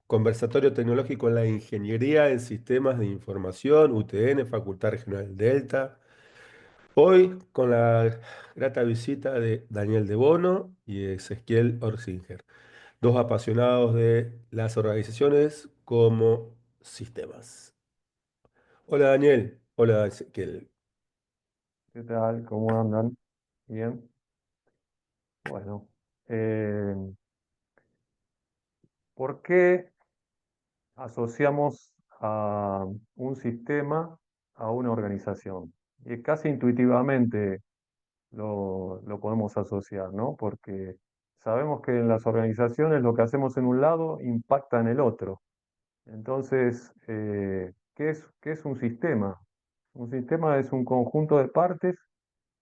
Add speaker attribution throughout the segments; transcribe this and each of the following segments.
Speaker 1: Conversatorio Tecnológico en la Ingeniería en Sistemas de Información, UTN, Facultad Regional del Delta. Hoy con la grata visita de Daniel De Bono y Ezequiel Orsinger, dos apasionados de las organizaciones como sistemas. Hola Daniel, hola Ezequiel.
Speaker 2: ¿Qué tal? ¿Cómo andan? Bien. Bueno, eh, ¿por qué asociamos a un sistema a una organización? Y casi intuitivamente lo podemos asociar, ¿no? Porque sabemos que en las organizaciones lo que hacemos en un lado impacta en el otro. Entonces, ¿qué es un sistema? Un sistema es un conjunto de partes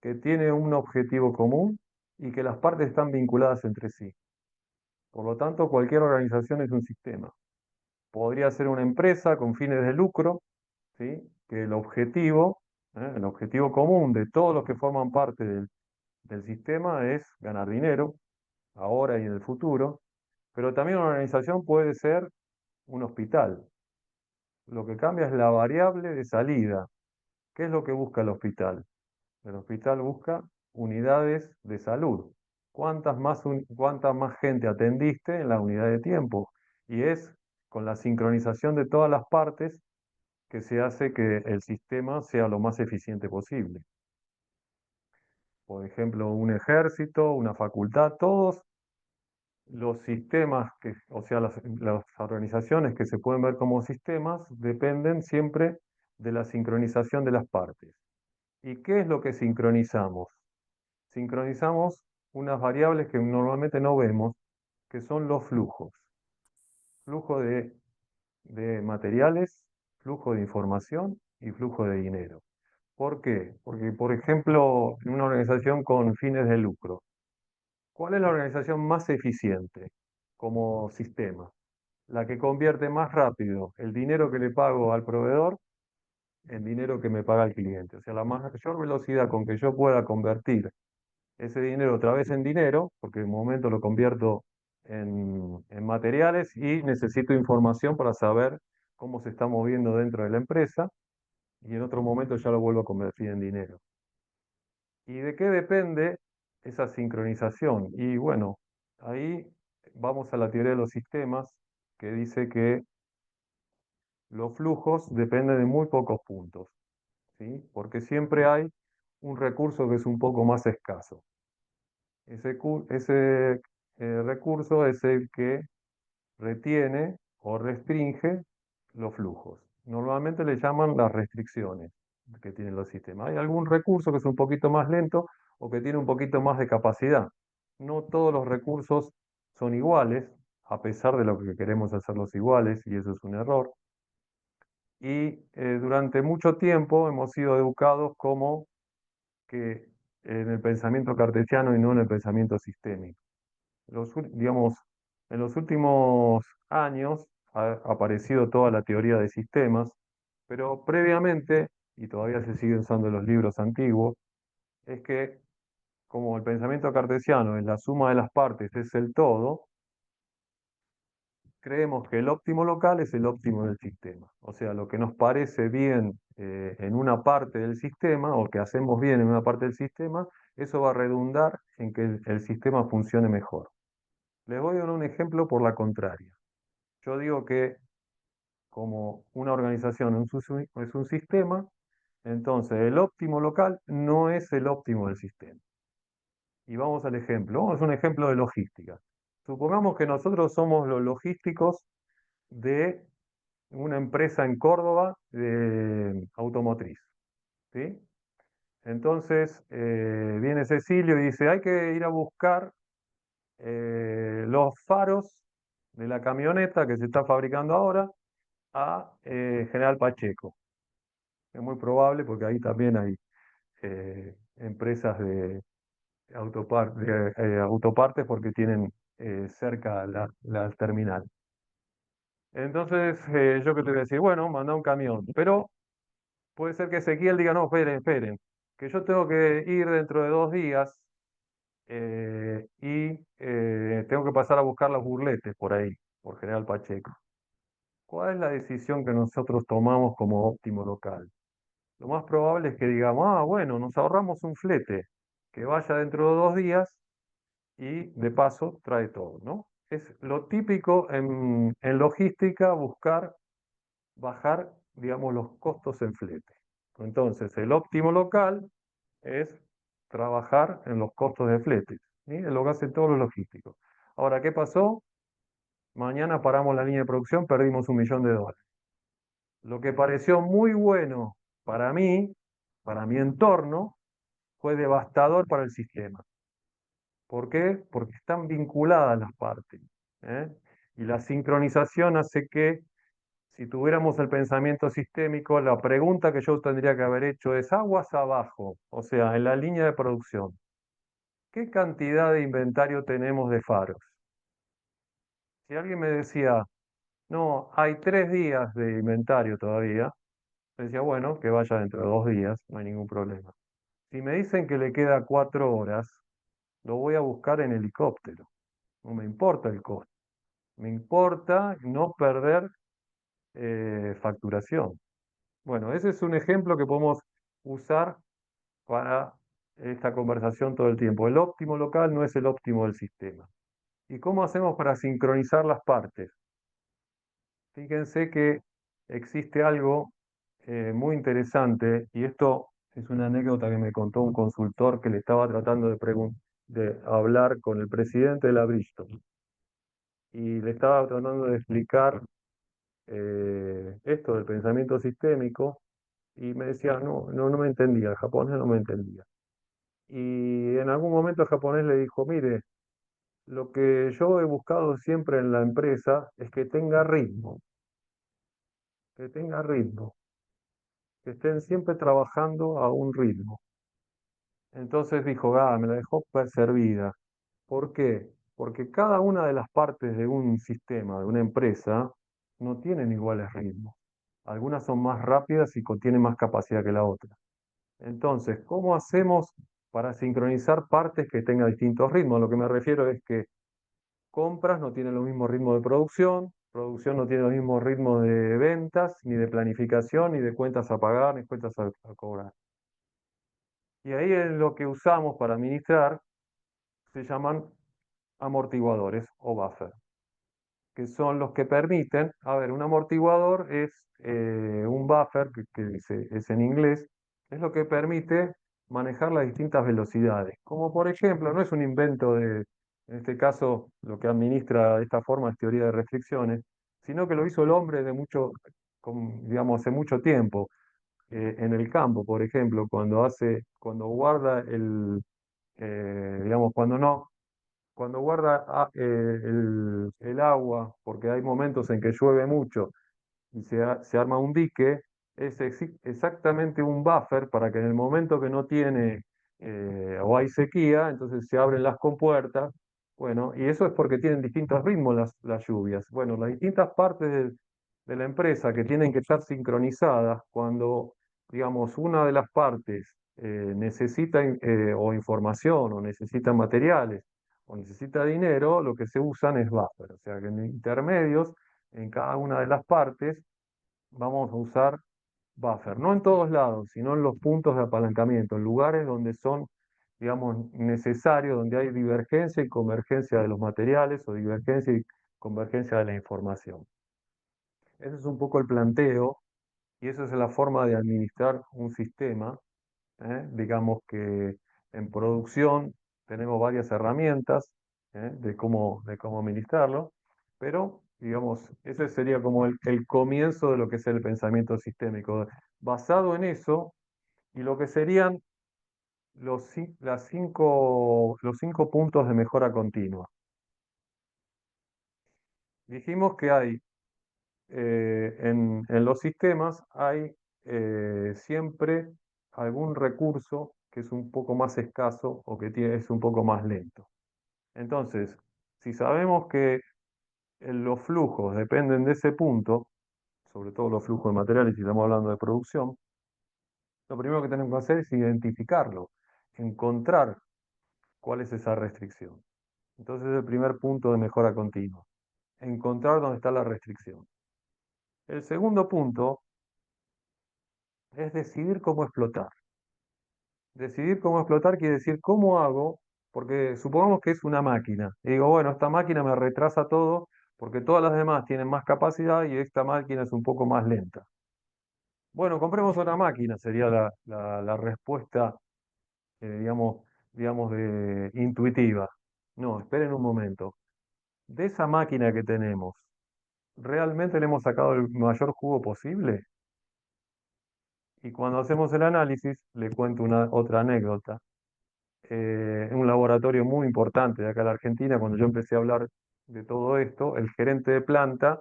Speaker 2: que tiene un objetivo común y que las partes están vinculadas entre sí. Por lo tanto, cualquier organización es un sistema. Podría ser una empresa con fines de lucro, ¿sí? Que el objetivo común de todos los que forman parte del sistema es ganar dinero, ahora y en el futuro. Pero también una organización puede ser un hospital. Lo que cambia es la variable de salida. ¿Qué es lo que busca el hospital? El hospital busca unidades de salud. Cuánta más gente atendiste en la unidad de tiempo? Y es con la sincronización de todas las partes que se hace que el sistema sea lo más eficiente posible. Por ejemplo, un ejército, una facultad, todos los sistemas, o sea, las organizaciones que se pueden ver como sistemas, dependen siempre de la sincronización de las partes. ¿Y qué es lo que sincronizamos? Sincronizamos unas variables que normalmente no vemos, que son los flujos. Flujo de materiales, flujo de información y flujo de dinero. ¿Por qué? Porque, por ejemplo, en una organización con fines de lucro, ¿cuál es la organización más eficiente como sistema? La que convierte más rápido el dinero que le pago al proveedor en dinero que me paga el cliente. O sea, la mayor velocidad con que yo pueda convertir ese dinero otra vez en dinero, porque en un momento lo convierto en materiales y necesito información para saber cómo se está moviendo dentro de la empresa y en otro momento ya lo vuelvo a convertir en dinero. ¿Y de qué depende esa sincronización? Y bueno, ahí vamos a la teoría de los sistemas que dice que los flujos dependen de muy pocos puntos, ¿sí? Porque siempre hay un recurso que es un poco más escaso. Ese recurso es el que retiene o restringe los flujos. Normalmente le llaman las restricciones que tienen los sistemas. Hay algún recurso que es un poquito más lento o que tiene un poquito más de capacidad. No todos los recursos son iguales, a pesar de lo que queremos hacerlos iguales, y eso es un error. Y durante mucho tiempo hemos sido educados como que en el pensamiento cartesiano y no en el pensamiento sistémico. Digamos, en los últimos años ha aparecido toda la teoría de sistemas, pero previamente, y todavía se sigue usando en los libros antiguos, es que como el pensamiento cartesiano en la suma de las partes es el todo, creemos que el óptimo local es el óptimo del sistema. O sea, lo que nos parece bien en una parte del sistema o que hacemos bien en una parte del sistema, eso va a redundar en que el sistema funcione mejor. Les voy a dar un ejemplo por la contraria. Yo digo que como una organización es un sistema, entonces el óptimo local no es el óptimo del sistema. Y vamos al ejemplo. Vamos a un ejemplo de logística. Supongamos que nosotros somos los logísticos de una empresa en Córdoba de automotriz, ¿sí? Entonces viene Cecilio y dice, hay que ir a buscar los faros de la camioneta que se está fabricando ahora a General Pacheco. Es muy probable porque ahí también hay empresas de, de autopartes porque tienen cerca la terminal. Entonces, yo que te voy a decir, bueno, manda un camión, pero puede ser que Ezequiel diga, no, esperen, esperen, que yo tengo que ir dentro de 2 días y tengo que pasar a buscar los burletes por ahí, por General Pacheco. ¿Cuál es la decisión que nosotros tomamos como óptimo local? Lo más probable es que digamos, ah, bueno, nos ahorramos un flete, que vaya dentro de 2 días y de paso trae todo, ¿no? Es lo típico en logística buscar bajar, digamos, los costos en flete. Entonces, el óptimo local es trabajar en los costos de flete, ¿sí? Es lo que hacen todos los logísticos. Ahora, ¿qué pasó? Mañana paramos la línea de producción, perdimos $1 millón. Lo que pareció muy bueno para mi entorno, fue devastador para el sistema. ¿Por qué? Porque están vinculadas las partes, ¿eh? Y la sincronización hace que, si tuviéramos el pensamiento sistémico, la pregunta que yo tendría que haber hecho es aguas abajo, o sea, en la línea de producción. ¿Qué cantidad de inventario tenemos de faros? Si alguien me decía, no, hay 3 días de inventario todavía, decía, bueno, que vaya dentro de 2 días, no hay ningún problema. Si me dicen que le queda 4 horas, lo voy a buscar en helicóptero. No me importa el costo. Me importa no perder facturación. Bueno, ese es un ejemplo que podemos usar para esta conversación todo el tiempo. El óptimo local no es el óptimo del sistema. ¿Y cómo hacemos para sincronizar las partes? Fíjense que existe algo muy interesante, y esto es una anécdota que me contó un consultor que le estaba tratando de hablar con el presidente de la Bristol, y le estaba tratando de explicar esto del pensamiento sistémico, y me decía, no, no, no me entendía, el japonés no me entendía. Y en algún momento el japonés le dijo, mire, lo que yo he buscado siempre en la empresa es que tenga ritmo, que estén siempre trabajando a un ritmo. Entonces dijo, ah, me la dejó servida. ¿Por qué? Porque cada una de las partes de un sistema, de una empresa, no tienen iguales ritmos. Algunas son más rápidas y contienen más capacidad que la otra. Entonces, ¿cómo hacemos para sincronizar partes que tengan distintos ritmos? Lo que me refiero es que compras no tienen los mismos ritmos de producción no tiene los mismos ritmos de ventas, ni de planificación, ni de cuentas a pagar, ni cuentas a cobrar. Y ahí es lo que usamos para administrar, se llaman amortiguadores o buffer, que son los que permiten, a ver, un amortiguador es un buffer, es en inglés, es lo que permite manejar las distintas velocidades. Como por ejemplo, no es un invento en este caso, lo que administra de esta forma es teoría de restricciones, sino que lo hizo el hombre digamos, hace mucho tiempo, en el campo, por ejemplo, cuando guarda digamos, cuando guarda el agua, porque hay momentos en que llueve mucho y se arma un dique, es exactamente un buffer para que en el momento que no tiene o hay sequía, entonces se abren las compuertas. Bueno, y eso es porque tienen distintos ritmos las lluvias. Bueno, las distintas partes de la empresa que tienen que estar sincronizadas cuando, digamos, una de las partes necesita o información o necesita materiales o necesita dinero, lo que se usan es buffer. O sea que en intermedios, en cada una de las partes, vamos a usar buffer. No en todos lados, sino en los puntos de apalancamiento, en lugares donde son, digamos, necesarios, donde hay divergencia y convergencia de los materiales o divergencia y convergencia de la información. Ese es un poco el planteo y esa es la forma de administrar un sistema. Digamos que en producción tenemos varias herramientas de cómo administrarlo, pero digamos, ese sería como el comienzo de lo que es el pensamiento sistémico. Basado en eso, y lo que serían los cinco puntos de mejora continua. Dijimos que hay en los sistemas hay siempre algún recurso que es un poco más escaso o que es un poco más lento. Entonces, si sabemos que los flujos dependen de ese punto, sobre todo los flujos de materiales, si estamos hablando de producción, lo primero que tenemos que hacer es identificarlo, encontrar cuál es esa restricción. Entonces, es el primer punto de mejora continua, encontrar dónde está la restricción. El segundo punto es decidir cómo explotar. Decidir cómo explotar quiere decir cómo hago, porque supongamos que es una máquina. Y digo, bueno, esta máquina me retrasa todo porque todas las demás tienen más capacidad y esta máquina es un poco más lenta. Bueno, compremos otra máquina, sería la respuesta, digamos, intuitiva. No, esperen un momento. De esa máquina que tenemos, ¿realmente le hemos sacado el mayor jugo posible? Y cuando hacemos el análisis, le cuento otra anécdota. En un laboratorio muy importante de acá en la Argentina, cuando yo empecé a hablar de todo esto, el gerente de planta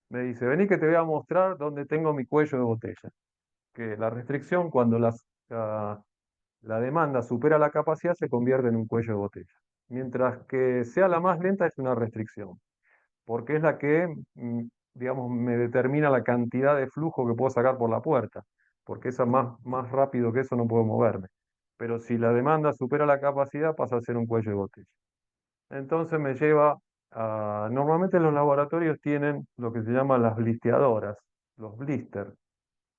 Speaker 2: me dice, vení que te voy a mostrar dónde tengo mi cuello de botella. Que la restricción, cuando la demanda supera la capacidad, se convierte en un cuello de botella. Mientras que sea la más lenta, es una restricción, porque es la que, digamos, me determina la cantidad de flujo que puedo sacar por la puerta, porque esa más rápido que eso no puedo moverme. Pero si la demanda supera la capacidad, pasa a ser un cuello de botella. Entonces me lleva normalmente los laboratorios tienen lo que se llaman las blisteadoras, los blisters.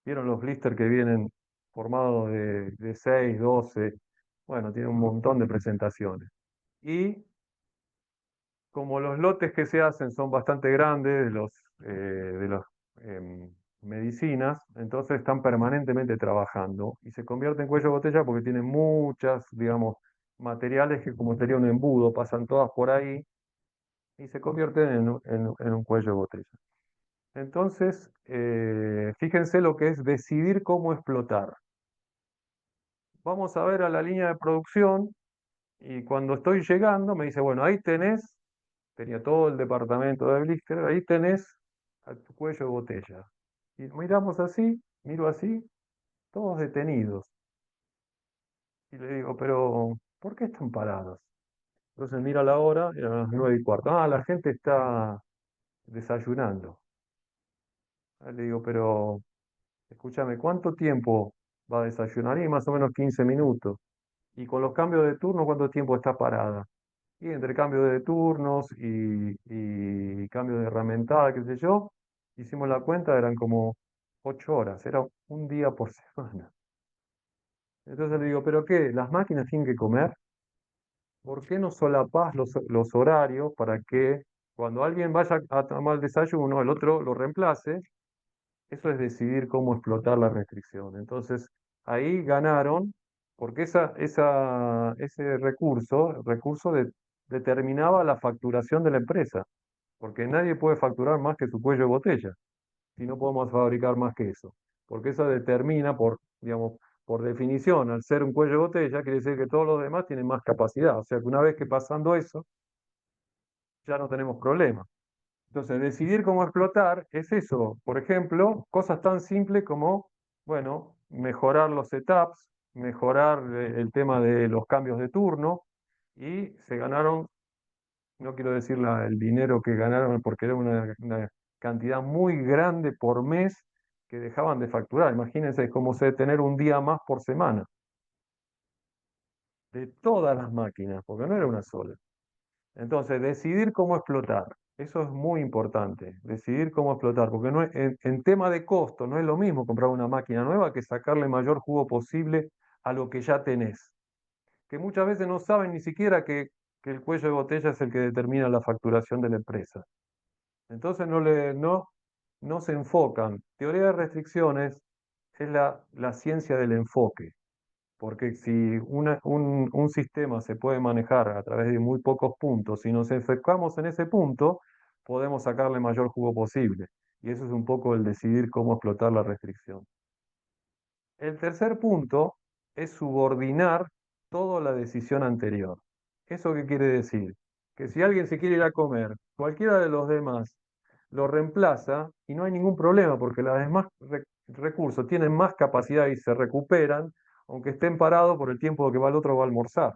Speaker 2: ¿Vieron los blisters que vienen formados de 6, 12? Bueno, tiene un montón de presentaciones. Y como los lotes que se hacen son bastante grandes de los medicinas, entonces están permanentemente trabajando y se convierte en cuello de botella porque tienen muchas, digamos, materiales que como sería un embudo, pasan todas por ahí y se convierten en un cuello de botella. Entonces, fíjense lo que es decidir cómo explotar. Vamos a ver a la línea de producción y cuando estoy llegando me dice, bueno, ahí tenía todo el departamento de blister, ahí tenés a tu cuello de botella. Y miramos así, miro así, todos detenidos. Y le digo, pero ¿por qué están parados? Entonces mira la hora, eran las 9:15. Ah, la gente está desayunando. Le digo, pero escúchame, ¿cuánto tiempo va a desayunar? Y más o menos 15 minutos. Y con los cambios de turno, ¿cuánto tiempo está parada? Y entre cambio de turnos y cambio de herramentada, qué sé yo, hicimos la cuenta, eran como 8 horas, era un día por semana. Entonces le digo, ¿pero qué? ¿Las máquinas tienen que comer? ¿Por qué no solapás los horarios para que cuando alguien vaya a tomar el desayuno, el otro lo reemplace? Eso es decidir cómo explotar la restricción. Entonces, ahí ganaron, porque ese recurso determinaba la facturación de la empresa, porque nadie puede facturar más que su cuello de botella, si no podemos fabricar más que eso. Porque eso determina, digamos, por definición, al ser un cuello de botella, quiere decir que todos los demás tienen más capacidad. O sea que una vez que pasando eso, ya no tenemos problema. Entonces, decidir cómo explotar es eso. Por ejemplo, cosas tan simples como, bueno, mejorar los setups, mejorar el tema de los cambios de turno y se ganaron, no quiero decir el dinero que ganaron porque era una cantidad muy grande por mes que dejaban de facturar. Imagínense, es como tener un día más por semana de todas las máquinas, porque no era una sola. Entonces, decidir cómo explotar, eso es muy importante, decidir cómo explotar, porque no en tema de costo no es lo mismo comprar una máquina nueva que sacarle mayor jugo posible a lo que ya tenés, que muchas veces no saben ni siquiera que el cuello de botella es el que determina la facturación de la empresa. Entonces no se enfocan. Teoría de restricciones es la ciencia del enfoque. Porque si un sistema se puede manejar a través de muy pocos puntos, si nos enfocamos en ese punto, podemos sacarle mayor jugo posible. Y eso es un poco el decidir cómo explotar la restricción. El tercer punto es subordinar toda la decisión anterior. ¿Eso qué quiere decir? Que si alguien se quiere ir a comer, cualquiera de los demás lo reemplaza y no hay ningún problema porque los demás recursos tienen más capacidad y se recuperan, aunque estén parados por el tiempo que va el otro va a almorzar.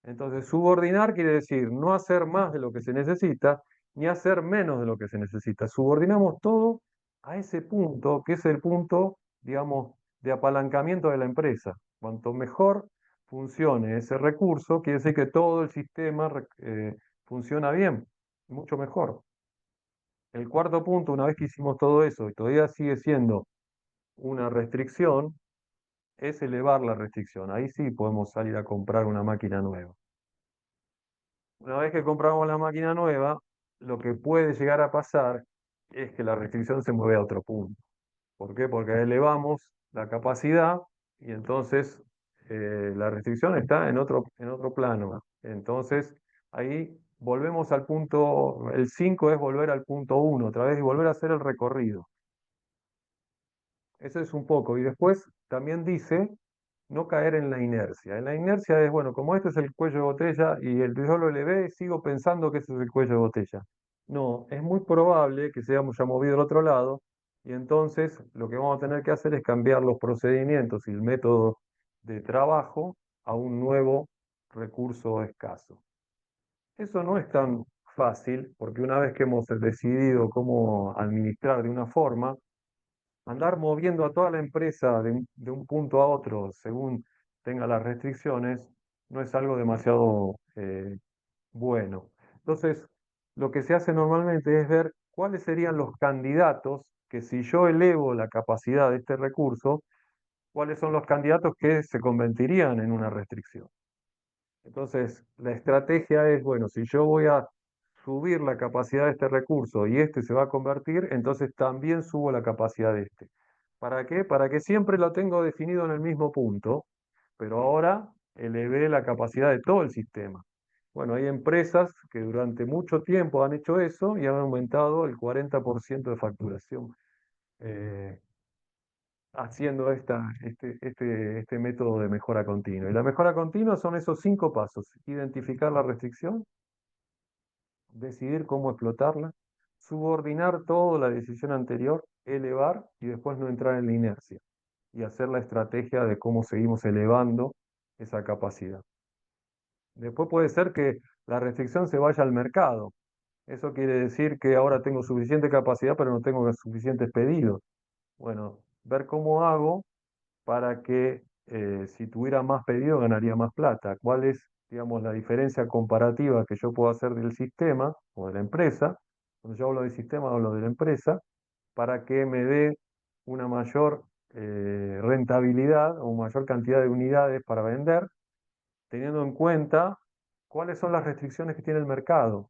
Speaker 2: Entonces, subordinar quiere decir no hacer más de lo que se necesita ni hacer menos de lo que se necesita. Subordinamos todo a ese punto, que es el punto, digamos, de apalancamiento de la empresa. Cuanto mejor funcione ese recurso, quiere decir que todo el sistema funciona bien, mucho mejor. El cuarto punto, una vez que hicimos todo eso y todavía sigue siendo una restricción, es elevar la restricción. Ahí sí podemos salir a comprar una máquina nueva. Una vez que compramos la máquina nueva, lo que puede llegar a pasar es que la restricción se mueve a otro punto. ¿Por qué? Porque elevamos la capacidad y entonces la restricción está en otro plano. Entonces ahí volvemos al punto, el 5 es volver al punto uno otra vez y volver a hacer el recorrido. Eso es un poco. Y después también dice no caer en la inercia. En la inercia es, bueno, como este es el cuello de botella y yo lo elevé, sigo pensando que ese es el cuello de botella. No, es muy probable que se hayamos ya movido al otro lado y entonces lo que vamos a tener que hacer es cambiar los procedimientos y el método de trabajo a un nuevo recurso escaso. Eso no es tan fácil porque una vez que hemos decidido cómo administrar de una forma, andar moviendo a toda la empresa de un punto a otro según tenga las restricciones no es algo demasiado bueno. Entonces, lo que se hace normalmente es ver cuáles serían los candidatos que si yo elevo la capacidad de este recurso, cuáles son los candidatos que se convertirían en una restricción. Entonces, la estrategia es, bueno, si yo voy a subir la capacidad de este recurso y este se va a convertir, entonces también subo la capacidad de este. ¿Para qué? Para que siempre lo tengo definido en el mismo punto, pero ahora elevé la capacidad de todo el sistema. Bueno, hay empresas que durante mucho tiempo han hecho eso y han aumentado el 40% de facturación eh, haciendo este método de mejora continua. Y la mejora continua son esos 5 pasos: identificar la restricción, decidir cómo explotarla, subordinar toda la decisión anterior, elevar y después no entrar en la inercia y hacer la estrategia de cómo seguimos elevando esa capacidad. Después puede ser que la restricción se vaya al mercado. Eso quiere decir que ahora tengo suficiente capacidad, pero no tengo suficientes pedidos. Bueno, ver cómo hago para que si tuviera más pedido ganaría más plata. ¿Cuál es, digamos, la diferencia comparativa que yo puedo hacer del sistema o de la empresa? Cuando yo hablo del sistema, hablo de la empresa, para que me dé una mayor rentabilidad o mayor cantidad de unidades para vender, teniendo en cuenta cuáles son las restricciones que tiene el mercado.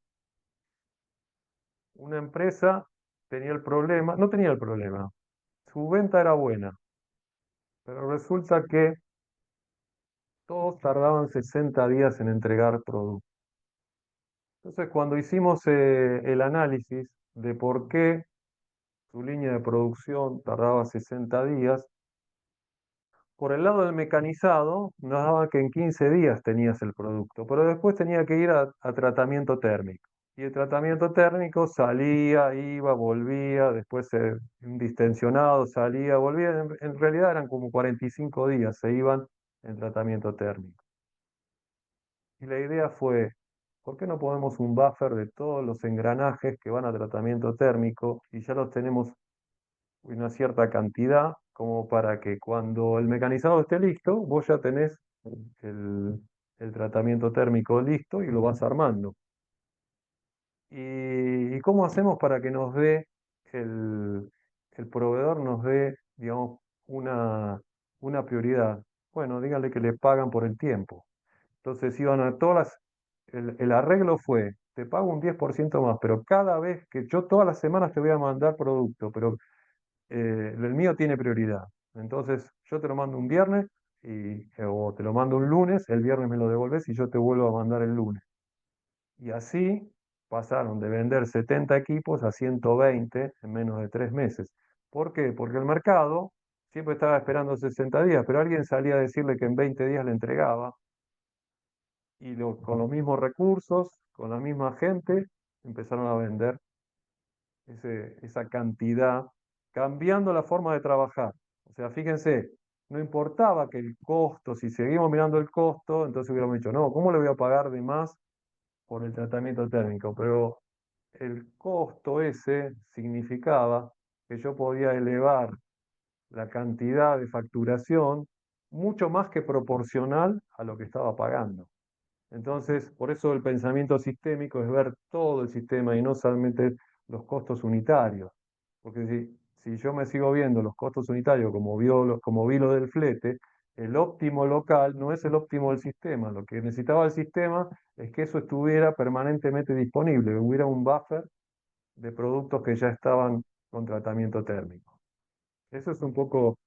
Speaker 2: Una empresa tenía el problema, no tenía el problema, su venta era buena, pero resulta que todos tardaban 60 días en entregar producto. Entonces, cuando hicimos el análisis de por qué su línea de producción tardaba 60 días, por el lado del mecanizado nos daba que en 15 días tenías el producto, pero después tenía que ir a tratamiento térmico. Y el tratamiento térmico salía, iba, volvía, después un distensionado salía, volvía. En realidad eran como 45 días, se iban en tratamiento térmico. Y la idea fue, ¿por qué no ponemos un buffer de todos los engranajes que van a tratamiento térmico y ya los tenemos una cierta cantidad como para que cuando el mecanizado esté listo, vos ya tenés el, el tratamiento térmico listo y lo vas armando? ¿Y cómo hacemos para que nos dé el, el proveedor nos dé, digamos, una prioridad? Bueno, díganle que le pagan por el tiempo. Entonces iban a el arreglo fue, te pago un 10% más, pero cada vez que yo todas las semanas te voy a mandar producto, pero el mío tiene prioridad. Entonces yo te lo mando un viernes o te lo mando un lunes, el viernes me lo devolves y yo te vuelvo a mandar el lunes. Y así pasaron de vender 70 equipos a 120 en menos de 3 meses. ¿Por qué? Porque el mercado siempre estaba esperando 60 días, pero alguien salía a decirle que en 20 días le entregaba y con los mismos recursos, con la misma gente, empezaron a vender esa cantidad, cambiando la forma de trabajar. O sea, fíjense, no importaba que el costo, si seguimos mirando el costo, entonces hubiéramos dicho, no, ¿cómo le voy a pagar de más por el tratamiento térmico? Pero el costo ese significaba que yo podía elevar la cantidad de facturación mucho más que proporcional a lo que estaba pagando. Entonces, por eso el pensamiento sistémico es ver todo el sistema y no solamente los costos unitarios. Porque si yo me sigo viendo los costos unitarios como vi lo del flete, el óptimo local no es el óptimo del sistema. Lo que necesitaba el sistema es que eso estuviera permanentemente disponible, que hubiera un buffer de productos que ya estaban con tratamiento térmico. Eso es un poco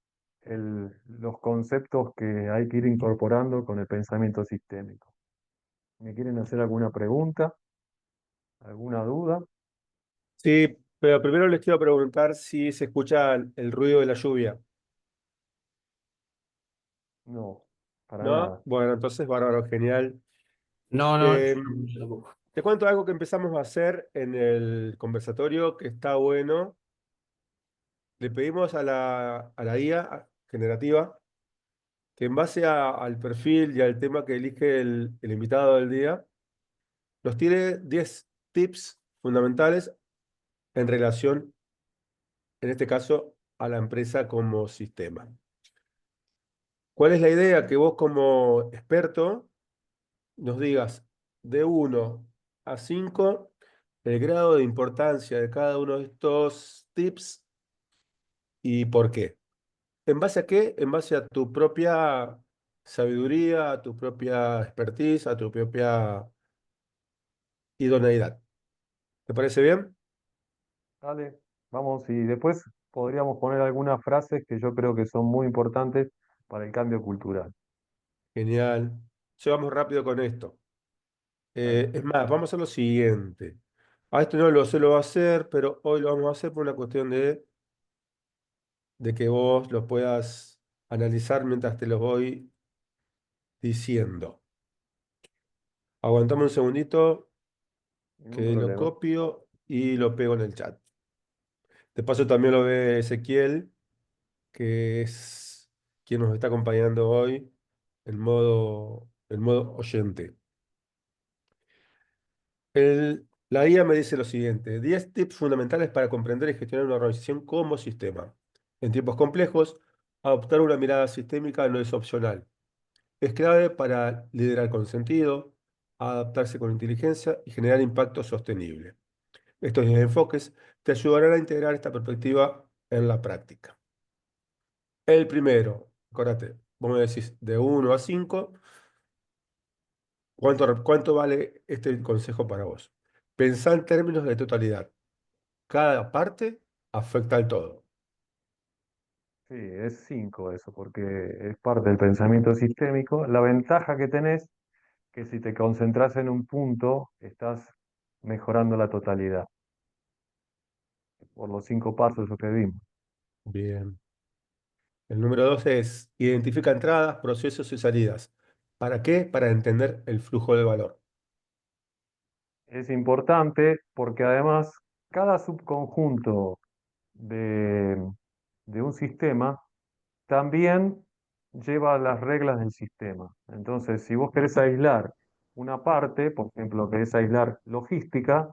Speaker 2: los conceptos que hay que ir incorporando con el pensamiento sistémico. ¿Me quieren hacer alguna pregunta? ¿Alguna duda?
Speaker 1: Sí, pero primero les quiero preguntar si se escucha el ruido de la lluvia,
Speaker 2: No, para
Speaker 1: ¿no?
Speaker 2: nada.
Speaker 1: Bueno, entonces, bárbaro, genial.
Speaker 3: No, no, yo
Speaker 1: Eh,
Speaker 3: no escucho tampoco.
Speaker 1: Te cuento algo que empezamos a hacer en el conversatorio que está bueno. Le pedimos a la IA generativa que en base al perfil y al tema que elige el invitado del día, nos tire 10 tips fundamentales en relación, en este caso, a la empresa como sistema. ¿Cuál es la idea? Que vos como experto nos digas de 1 a 5 el grado de importancia de cada uno de estos tips y por qué. ¿En base a qué? En base a tu propia sabiduría, a tu propia expertise, a tu propia idoneidad. ¿Te parece bien?
Speaker 2: Dale, vamos y después podríamos poner algunas frases que yo creo que son muy importantes para el cambio cultural.
Speaker 1: Genial. Vamos rápido con esto.
Speaker 2: Dale,
Speaker 1: Es más, vamos a hacer lo siguiente. A esto no lo sé, lo va a hacer, pero hoy lo vamos a hacer por una cuestión de que vos lo puedas analizar mientras te los voy diciendo. Aguantame un segundito
Speaker 2: ningún
Speaker 1: que lo
Speaker 2: problema.
Speaker 1: copio y lo pego en el chat. De paso también lo ve Ezequiel, que es quien nos está acompañando hoy en modo oyente. La IA me dice lo siguiente: 10 tips fundamentales para comprender y gestionar una organización como sistema. En tiempos complejos, adoptar una mirada sistémica no es opcional. Es clave para liderar con sentido, adaptarse con inteligencia y generar impacto sostenible. Estos 10 enfoques te ayudarán a integrar esta perspectiva en la práctica. El primero, acuérdate, vos me decís de 1 a 5, ¿cuánto vale este consejo para vos? Pensá en términos de totalidad. Cada parte afecta al todo.
Speaker 2: Sí, es 5 eso, porque es parte del pensamiento sistémico. La ventaja que tenés que si te concentras en un punto, estás mejorando la totalidad, por los 5 pasos que vimos.
Speaker 1: Bien. El número 2 es identifica entradas, procesos y salidas. ¿Para qué? Para entender el flujo de valor.
Speaker 2: Es importante porque además cada subconjunto de, de un sistema también lleva las reglas del sistema. Entonces, si vos querés aislar una parte, por ejemplo, querés aislar logística,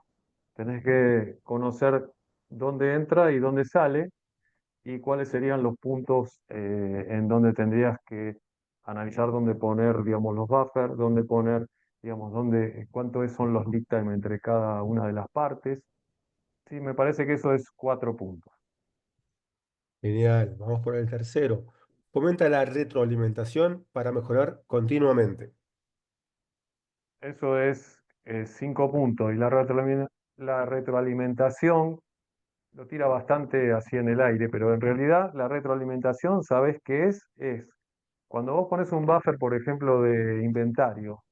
Speaker 2: tenés que conocer dónde entra y dónde sale y cuáles serían los puntos en donde tendrías que analizar dónde poner, digamos, los buffers, dónde poner, digamos, son los lead time entre cada una de las partes. Sí, me parece que eso es 4 puntos.
Speaker 1: Genial. Vamos por el tercero. Fomenta la retroalimentación para mejorar continuamente.
Speaker 2: Eso es 5 puntos. Y la retroalimentación lo tira bastante así en el aire, pero en realidad la retroalimentación, ¿sabes qué es? Es cuando vos pones un buffer, por ejemplo, de inventario,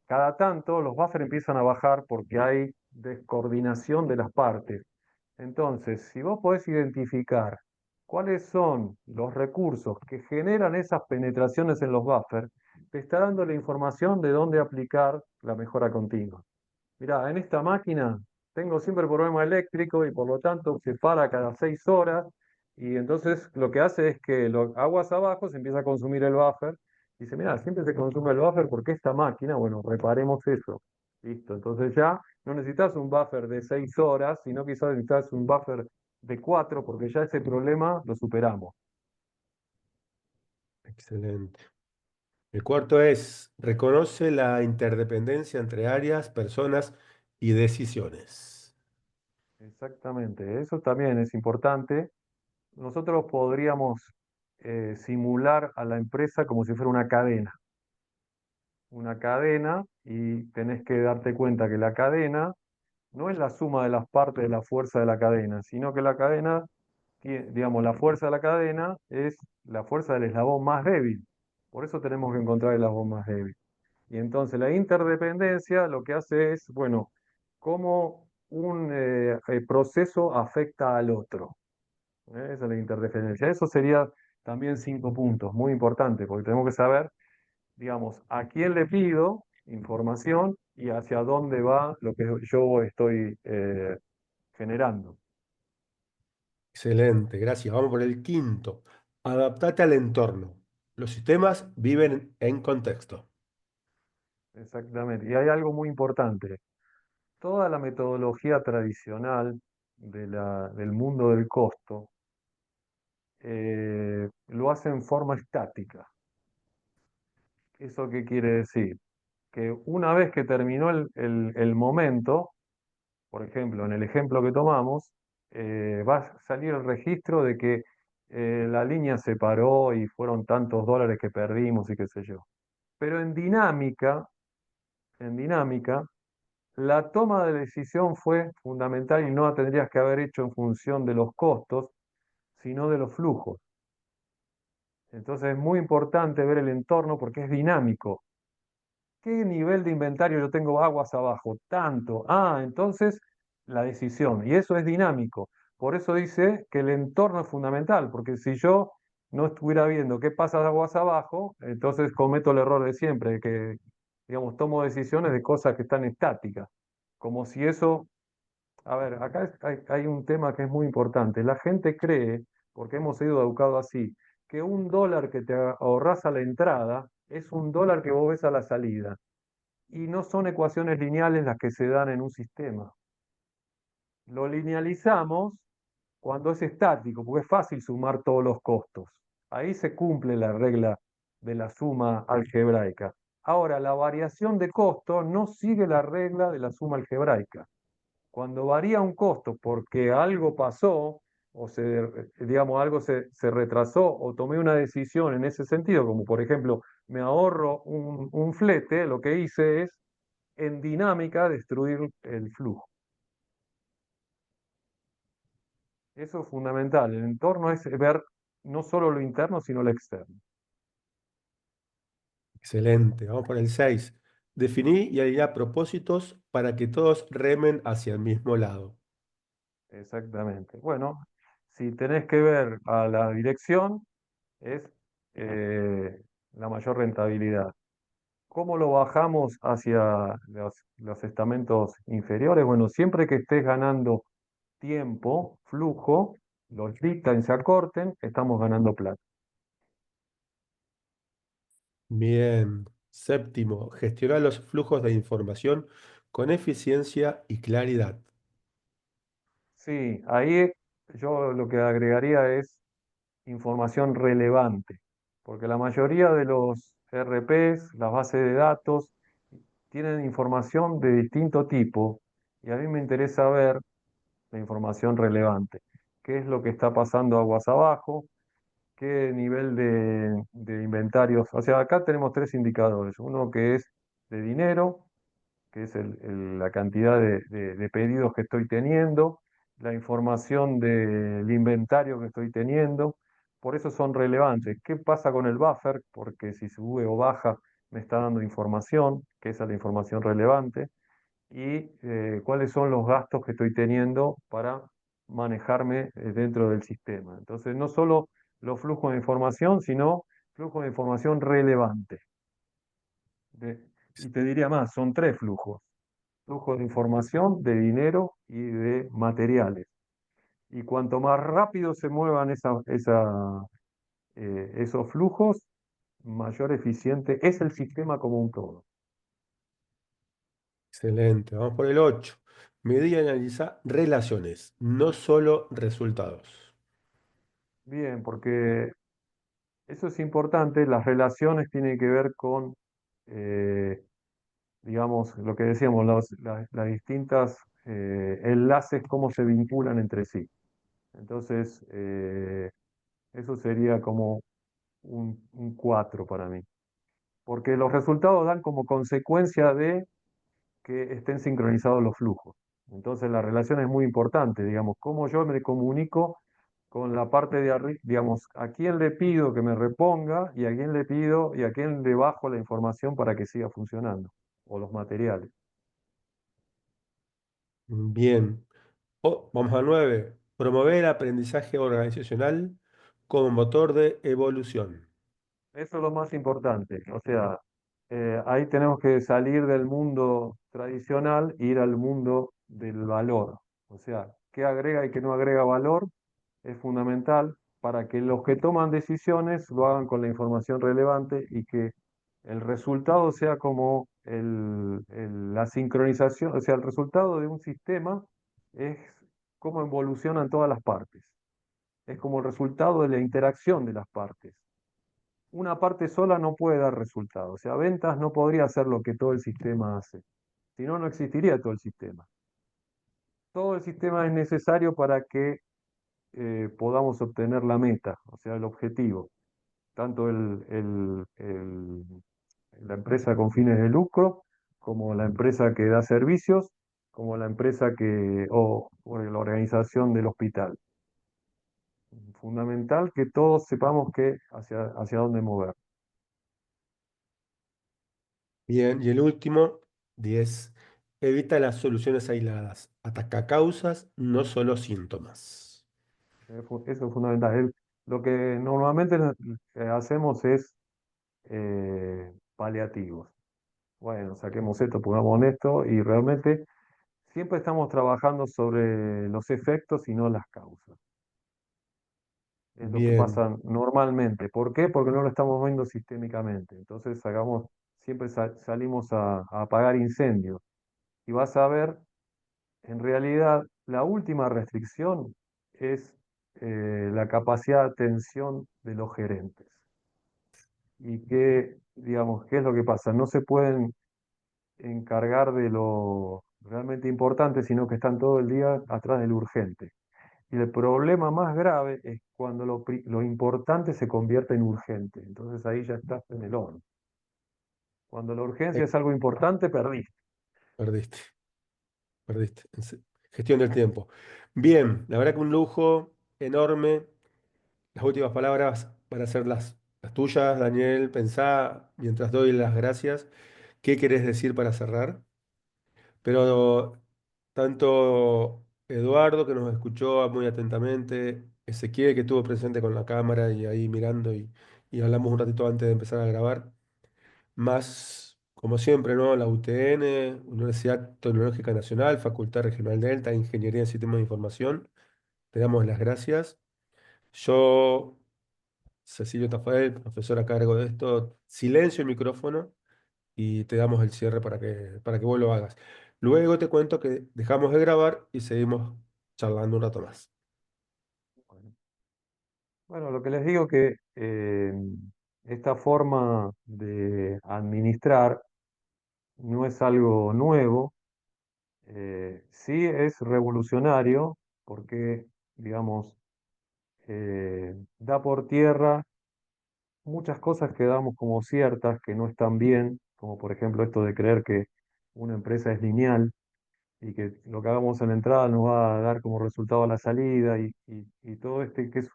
Speaker 2: cada tanto los buffers empiezan a bajar porque hay descoordinación de las partes. Entonces, si vos podés identificar cuáles son los recursos que generan esas penetraciones en los buffers, te está dando la información de dónde aplicar la mejora continua. Mirá, en esta máquina tengo siempre problema eléctrico y por lo tanto se para cada 6 horas y entonces lo que hace es que aguas abajo se empieza a consumir el buffer. Y dice, mira, siempre se consume el buffer porque esta máquina, bueno, reparemos eso. Listo, entonces ya no necesitas un buffer de 6 horas, sino quizás necesitas un buffer de 4 porque ya ese problema lo superamos.
Speaker 1: Excelente. El cuarto es reconoce la interdependencia entre áreas, personas y decisiones.
Speaker 2: Exactamente, eso también es importante. Nosotros podríamos simular a la empresa como si fuera una cadena, y tenés que darte cuenta que la cadena no es la suma de las partes de la fuerza de la cadena, sino que la cadena, digamos, la fuerza de la cadena es la fuerza del eslabón más débil. Por eso tenemos que encontrar el eslabón más débil. Y entonces la interdependencia lo que hace es, bueno, cómo un proceso afecta al otro. Esa es la interdependencia. Eso sería también 5 puntos, muy importante, porque tenemos que saber, digamos, a quién le pido información y hacia dónde va lo que yo estoy generando.
Speaker 1: Excelente, gracias. Vamos por el quinto. Adaptate al entorno. Los sistemas viven en contexto.
Speaker 2: Exactamente. Y hay algo muy importante. Toda la metodología tradicional del mundo del costo lo hace en forma estática. ¿Eso qué quiere decir? Que una vez que terminó el momento, por ejemplo, en el ejemplo que tomamos, va a salir el registro de que la línea se paró y fueron tantos dólares que perdimos y qué sé yo. Pero en dinámica, la toma de decisión fue fundamental y no la tendrías que haber hecho en función de los costos, sino de los flujos. Entonces es muy importante ver el entorno porque es dinámico. ¿Qué nivel de inventario yo tengo aguas abajo? Tanto. Ah, entonces la decisión. Y eso es dinámico. Por eso dice que el entorno es fundamental, porque si yo no estuviera viendo qué pasa de aguas abajo, entonces cometo el error de siempre, que, digamos, tomo decisiones de cosas que están estáticas. Como si eso, a ver, acá hay un tema que es muy importante. La gente cree, porque hemos sido educados así, que un dólar que te ahorras a la entrada es un dólar que vos ves a la salida. Y no son ecuaciones lineales las que se dan en un sistema. Lo linealizamos cuando es estático, porque es fácil sumar todos los costos. Ahí se cumple la regla de la suma algebraica. Ahora, la variación de costo no sigue la regla de la suma algebraica. Cuando varía un costo porque algo pasó, o digamos, algo se retrasó, o tomé una decisión en ese sentido, como por ejemplo, me ahorro un flete, lo que hice es en dinámica destruir el flujo. Eso es fundamental. El entorno es ver no solo lo interno, sino lo externo.
Speaker 1: Excelente. Vamos por el 6. Definí y alineá propósitos para que todos remen hacia el mismo lado.
Speaker 2: Exactamente. Bueno, si tenés que ver a la dirección, es la mayor rentabilidad. ¿Cómo lo bajamos hacia los estamentos inferiores? Bueno, siempre que estés ganando tiempo, flujo, los lead time se acorten, estamos ganando plata.
Speaker 1: Bien. Séptimo, gestionar los flujos de información con eficiencia y claridad.
Speaker 2: Sí, ahí yo lo que agregaría es información relevante, porque la mayoría de los RPs, las bases de datos, tienen información de distinto tipo y a mí me interesa ver la información relevante. ¿Qué es lo que está pasando aguas abajo? ¿Qué nivel de inventarios? O sea, acá tenemos 3 indicadores. Uno que es de dinero, que es la cantidad de pedidos que estoy teniendo, la información del inventario que estoy teniendo. Por eso son relevantes. ¿Qué pasa con el buffer? Porque si sube o baja me está dando información, que esa es la información relevante. Y cuáles son los gastos que estoy teniendo para manejarme dentro del sistema. Entonces, no solo los flujos de información, sino flujos de información relevante. Y te diría más, son 3 flujos: flujo de información, de dinero y de materiales. Y cuanto más rápido se muevan esos flujos, mayor eficiente es el sistema como un todo.
Speaker 1: Excelente. Vamos por el 8. Medí y analiza relaciones, no solo resultados.
Speaker 2: Bien, porque eso es importante. Las relaciones tienen que ver con, eh, digamos, lo que decíamos, las distintas enlaces, cómo se vinculan entre sí. Entonces, eso sería como un 4 para mí. Porque los resultados dan como consecuencia de que estén sincronizados los flujos. Entonces la relación es muy importante, digamos, cómo yo me comunico con la parte de arriba, digamos, a quién le pido que me reponga y a quién le pido y a quién le bajo la información para que siga funcionando, o los materiales.
Speaker 1: Bien. Vamos a 9. Promover el aprendizaje organizacional como motor de evolución.
Speaker 2: Eso es lo más importante. O sea, ahí tenemos que salir del mundo tradicional e ir al mundo del valor. O sea, qué agrega y qué no agrega valor es fundamental para que los que toman decisiones lo hagan con la información relevante y que el resultado sea como la sincronización, o sea, el resultado de un sistema es cómo evolucionan todas las partes. Es como el resultado de la interacción de las partes. Una parte sola no puede dar resultado. O sea, ventas no podría hacer lo que todo el sistema hace. Si no, no existiría todo el sistema. Todo el sistema es necesario para que podamos obtener la meta, o sea, el objetivo. Tanto la empresa con fines de lucro, como la empresa que da servicios, como la empresa o la organización del hospital. Fundamental que todos sepamos hacia dónde mover.
Speaker 1: Bien. Y el último, 10. Evita las soluciones aisladas. Ataca causas, no solo síntomas.
Speaker 2: Eso es fundamental. Lo que normalmente hacemos es paliativos. Bueno, saquemos esto, pongamos esto, y realmente siempre estamos trabajando sobre los efectos y no las causas. Es lo que
Speaker 1: Bien.
Speaker 2: pasa normalmente. ¿Por qué? Porque no lo estamos viendo sistémicamente. Entonces siempre salimos a apagar incendios. Y vas a ver, en realidad, la última restricción es la capacidad de atención de los gerentes. Y digamos, ¿qué es lo que pasa? No se pueden encargar de lo realmente importante, sino que están todo el día atrás de lo urgente. Y el problema más grave es cuando lo importante se convierte en urgente. Entonces ahí ya estás en el horno. Cuando la urgencia
Speaker 1: Eh,
Speaker 2: es algo importante, perdiste.
Speaker 1: Perdiste. Perdiste. Gestión del tiempo. Bien. La verdad que un lujo enorme. Las últimas palabras van a ser las tuyas, Daniel. Pensá, mientras doy las gracias, ¿qué querés decir para cerrar? Pero tanto Eduardo, que nos escuchó muy atentamente, Ezequiel, que estuvo presente con la cámara y ahí mirando y hablamos un ratito antes de empezar a grabar, más, como siempre, ¿no? La UTN, Universidad Tecnológica Nacional, Facultad Regional Delta, Ingeniería en Sistemas de Información, te damos las gracias. Yo, Cecilio Tafael, profesor a cargo de esto, silencio el micrófono y te damos el cierre para que vos lo hagas. Luego te cuento que dejamos de grabar y seguimos charlando un rato más.
Speaker 2: Bueno, bueno, lo que les digo que esta forma de administrar no es algo nuevo, sí es revolucionario porque, digamos, da por tierra muchas cosas que damos como ciertas, que no están bien, como por ejemplo esto de creer que una empresa es lineal y que lo que hagamos en la entrada nos va a dar como resultado a la salida y todo que es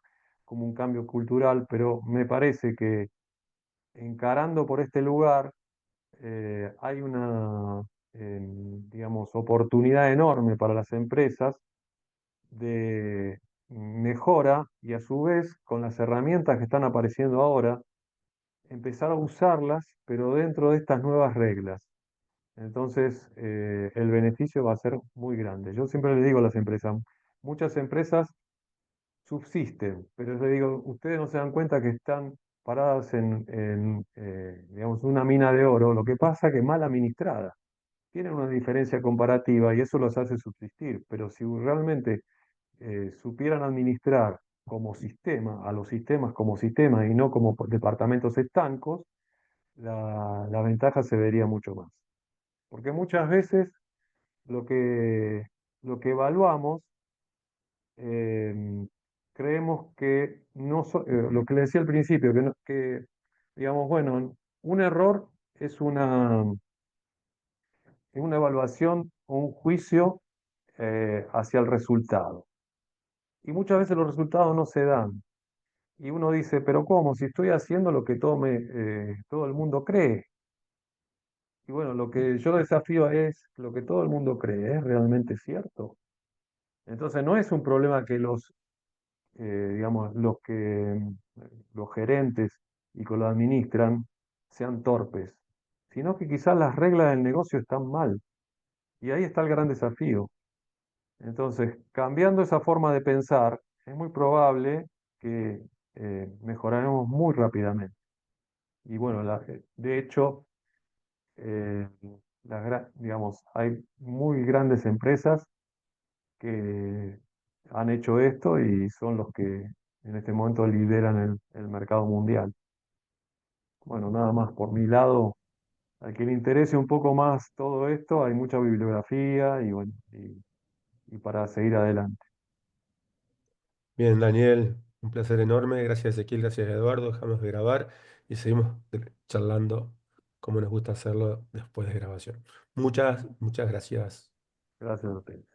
Speaker 2: como un cambio cultural, pero me parece que encarando por este lugar hay una, digamos, oportunidad enorme para las empresas de mejora y a su vez con las herramientas que están apareciendo ahora, empezar a usarlas, pero dentro de estas nuevas reglas. Entonces, el beneficio va a ser muy grande. Yo siempre le digo a las empresas, muchas empresas subsisten, pero les digo, ustedes no se dan cuenta que están paradas digamos, una mina de oro. Lo que pasa es que mal administrada. Tienen una diferencia comparativa y eso los hace subsistir, pero si realmente supieran administrar como sistema, a los sistemas como sistemas y no como departamentos estancos, la ventaja se vería mucho más. porque muchas veces lo que, lo que evaluamos, em, creemos que no lo que le decía al principio, que digamos, bueno, un error es una evaluación o un juicio hacia el resultado. Y muchas veces los resultados no se dan. Y uno dice, pero ¿cómo? Si estoy haciendo lo que todo el mundo cree. Y bueno, lo que yo desafío es lo que todo el mundo cree, ¿es realmente cierto? Entonces no es un problema que digamos, los gerentes y que lo administran sean torpes, sino que quizás las reglas del negocio están mal. Y ahí está el gran desafío. Entonces, cambiando esa forma de pensar, es muy probable que mejoraremos muy rápidamente. Y bueno, de hecho, eh, digamos, hay muy grandes empresas que han hecho esto y son los que en este momento lideran el mercado mundial. Bueno, nada más por mi lado, al que le interese un poco más todo esto, hay mucha bibliografía y bueno, y para seguir adelante.
Speaker 1: Bien, Daniel, un placer enorme. Gracias, Ezequiel, gracias, Eduardo. Dejamos de grabar y seguimos charlando como nos gusta hacerlo después de grabación. Muchas gracias.
Speaker 2: Gracias a ustedes.